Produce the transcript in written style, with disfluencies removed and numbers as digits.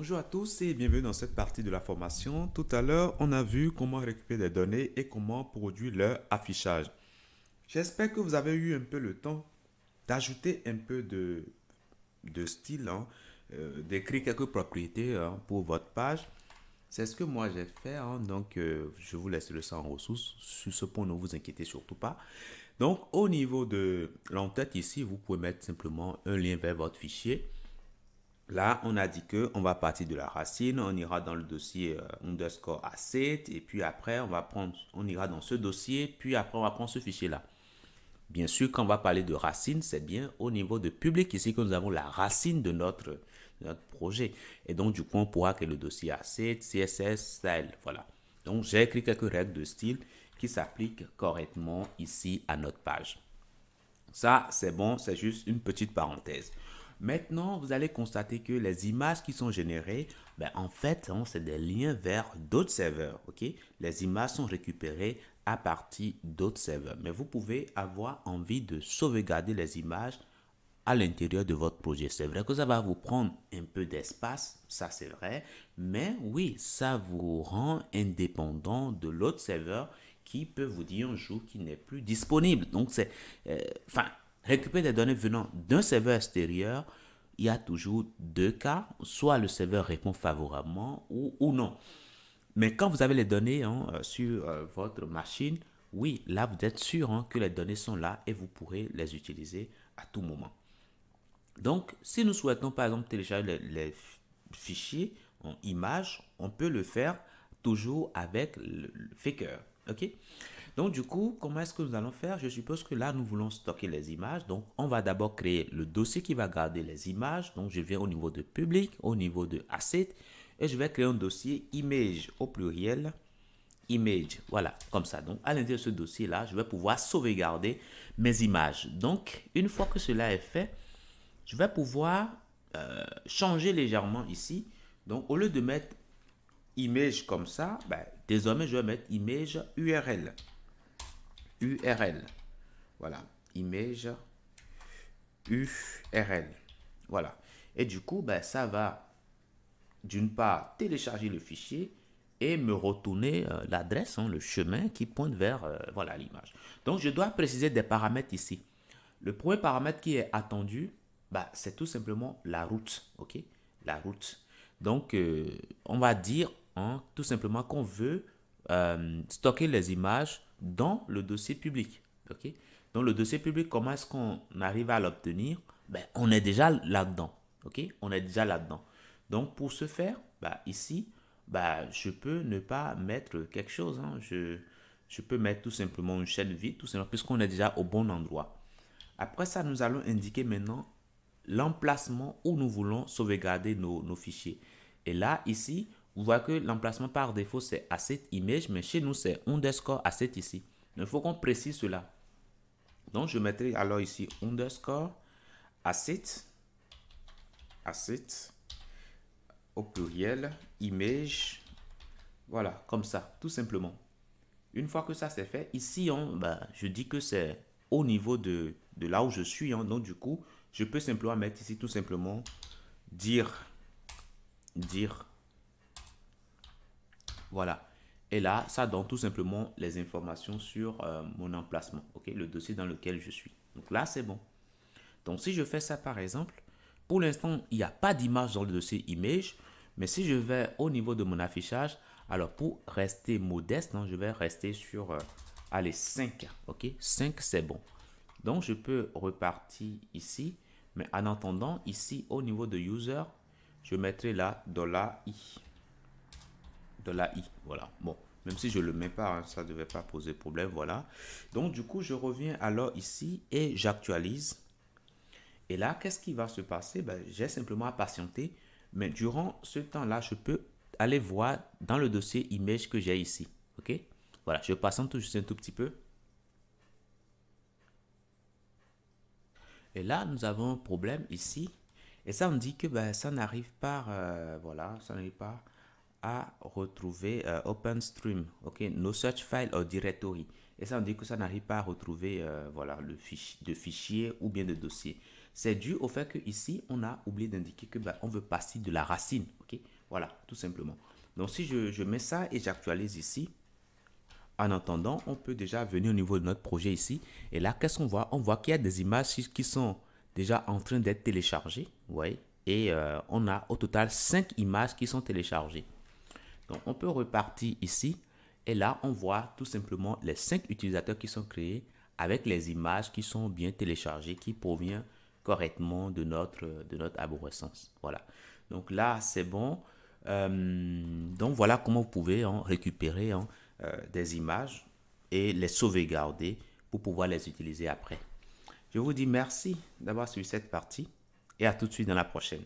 Bonjour à tous et bienvenue dans cette partie de la formation. Tout à l'heure, on a vu comment récupérer des données et comment produire leur affichage. J'espère que vous avez eu un peu le temps d'ajouter un peu de style, d'écrire quelques propriétés pour votre page. C'est ce que moi j'ai fait, donc je vous laisse le ça en ressources. Sur ce point, ne vous inquiétez surtout pas. Donc, au niveau de l'entête ici, vous pouvez mettre simplement un lien vers votre fichier. Là, on a dit que on va partir de la racine, on ira dans le dossier underscore asset, et puis après, on ira dans ce dossier, puis après, on va prendre ce fichier-là. Bien sûr, quand on va parler de racine, c'est bien au niveau de public ici que nous avons la racine de notre projet. Et donc, du coup, on pourra créer le dossier asset, CSS, style, voilà. Donc, j'ai écrit quelques règles de style qui s'appliquent correctement ici à notre page. Ça, c'est bon, c'est juste une petite parenthèse. Maintenant, vous allez constater que les images qui sont générées, en fait, c'est des liens vers d'autres serveurs. Ok, les images sont récupérées à partir d'autres serveurs. Mais vous pouvez avoir envie de sauvegarder les images à l'intérieur de votre projet. C'est vrai que ça va vous prendre un peu d'espace, ça c'est vrai, mais oui, ça vous rend indépendant de l'autre serveur qui peut vous dire un jour qu'il n'est plus disponible. Donc enfin, récupérer des données venant d'un serveur extérieur, il y a toujours deux cas, soit le serveur répond favorablement ou non. Mais quand vous avez les données sur votre machine, oui, là vous êtes sûr que les données sont là et vous pourrez les utiliser à tout moment. Donc, si nous souhaitons par exemple télécharger les fichiers en images, on peut le faire toujours avec le Faker. Ok? Donc, du coup, comment est-ce que nous allons faire? Je suppose que là, nous voulons stocker les images. Donc, on va d'abord créer le dossier qui va garder les images. Donc, je viens au niveau de public, au niveau de asset, et je vais créer un dossier image au pluriel. Image, voilà, comme ça. Donc, à l'intérieur de ce dossier-là, je vais pouvoir sauvegarder mes images. Donc, une fois que cela est fait, je vais pouvoir changer légèrement ici. Donc, au lieu de mettre image comme ça, désormais, je vais mettre image URL. URL. Voilà. Image URL. Voilà. Et du coup, ça va d'une part télécharger le fichier et me retourner l'adresse, le chemin qui pointe vers voilà l'image. Donc, je dois préciser des paramètres ici. Le premier paramètre qui est attendu, c'est tout simplement la route. Ok, la route. Donc, on va dire tout simplement qu'on veut stocker les images dans le dossier public. Ok, donc le dossier public, comment est-ce qu'on arrive à l'obtenir? On est déjà là-dedans. Ok, on est déjà là-dedans. Donc, pour ce faire, ici, je peux ne pas mettre quelque chose. Je peux mettre tout simplement une chaîne vide, tout simplement, puisqu'on est déjà au bon endroit. Après ça, nous allons indiquer maintenant l'emplacement où nous voulons sauvegarder nos fichiers. Et là, ici, vous voyez que l'emplacement par défaut, c'est asset image, mais chez nous, c'est underscore asset ici. Il faut qu'on précise cela. Donc, je mettrai alors ici underscore asset, asset au pluriel, image, voilà, comme ça, tout simplement. Une fois que ça c'est fait, ici, je dis que c'est au niveau de là où je suis. Donc, du coup, je peux simplement mettre ici tout simplement dire. Voilà. Et là, ça donne tout simplement les informations sur mon emplacement. Ok, le dossier dans lequel je suis. Donc là, c'est bon. Donc, si je fais ça par exemple, pour l'instant, il n'y a pas d'image dans le dossier image. Mais si je vais au niveau de mon affichage, alors pour rester modeste, je vais rester sur allez, 5. Ok, 5 c'est bon. Donc, je peux repartir ici. Mais en attendant, ici, au niveau de user, je mettrai là $i. $i, voilà. Bon, même si je ne le mets pas, ça ne devait pas poser problème, voilà. Donc, du coup, je reviens alors ici et j'actualise. Et là, qu'est-ce qui va se passer? J'ai simplement à patienter. Mais durant ce temps-là, je peux aller voir dans le dossier image que j'ai ici. OK? Voilà, je patiente juste un tout petit peu. Et là, nous avons un problème ici. Et ça, on dit que ça n'arrive pas, voilà, ça n'arrive pas à retrouver OpenStream. OK? No search file or directory. Et ça, on dit que ça n'arrive pas à retrouver, voilà, le fichier, de fichier ou bien de dossier. C'est dû au fait que ici, on a oublié d'indiquer que on veut passer de la racine. OK? Voilà, tout simplement. Donc si je mets ça et j'actualise ici, en attendant, on peut déjà venir au niveau de notre projet ici. Et là, qu'est-ce qu'on voit? On voit qu'il y a des images qui sont déjà en train d'être téléchargées. Vous voyez? Et on a au total 5 images qui sont téléchargées. Donc, on peut repartir ici. Et là, on voit tout simplement les 5 utilisateurs qui sont créés avec les images qui sont bien téléchargées, qui proviennent correctement de notre arborescence. Voilà. Donc là, c'est bon. Donc voilà comment vous pouvez récupérer des images et les sauvegarder pour pouvoir les utiliser après. Je vous dis merci d'avoir suivi cette partie et à tout de suite dans la prochaine.